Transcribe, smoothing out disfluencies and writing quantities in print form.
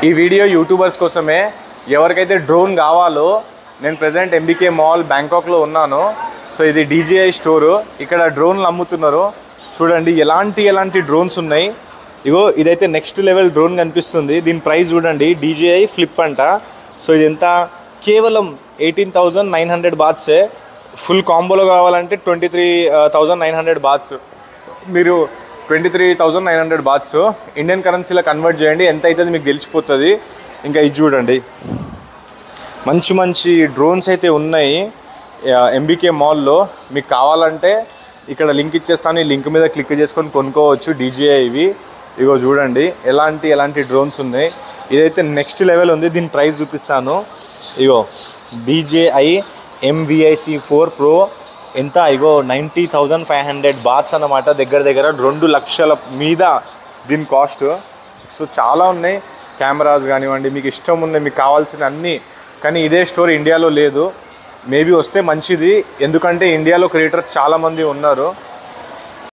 ఈ video YouTubers కోసమే. ఎవరికైతే డ్రోన్ కావాలో, నేను ప్రెజెంట్ ఎంబీకే మాల్ బ్యాంకాక్లో ఉన్నాను. సో ఇది DJI స్టోరు. ఇక్కడ డ్రోన్లు అమ్ముతున్నారు. చూడండి ఎలాంటి డ్రోన్స్ ఉన్నాయి. ఇగో ఇదైతే నెక్స్ట్ లెవెల్ డ్రోన్ కనిపిస్తుంది. దీని ప్రైస్ చూడండి, DJI ఫ్లిప్ అంట. సో ఇది ఎంత, కేవలం 18,900 బాత్సే. ఫుల్ కాంబోలో కావాలంటే 23,900 బాత్స్. మీరు 23,900 బాత్స్ ఇండియన్ కరెన్సీలో కన్వర్ట్ చేయండి, ఎంత అవుతుంది మీకు గెలిచిపోతుంది. ఇంకా ఇది చూడండి, మంచి డ్రోన్స్ అయితే ఉన్నాయి ఎంబీకే మాల్లో. మీకు కావాలంటే ఇక్కడ లింక్ ఇచ్చేస్తాను, ఈ లింక్ మీద క్లిక్ చేసుకొని కొనుక్కోవచ్చు DJI ఇవి. ఇగో చూడండి ఎలాంటి డ్రోన్స్ ఉన్నాయి. ఇదైతే నెక్స్ట్ లెవెల్ ఉంది. దీని ప్రైస్ చూపిస్తాను. ఇగో DJI MVIC4 Pro ఎంత, ఇగో 90,500 బాత్స్ అన్నమాట. దగ్గర 2 లక్షల మీద దీని కాస్ట్. సో చాలా ఉన్నాయి, కెమెరాస్ కానివ్వండి, మీకు ఇష్టం ఉన్నాయి, మీకు కావాల్సిన అన్నీ. కానీ ఇదే స్టోర్ ఇండియాలో లేదు. మేబీ వస్తే మంచిది, ఎందుకంటే ఇండియాలో క్రియేటర్స్ చాలామంది ఉన్నారు.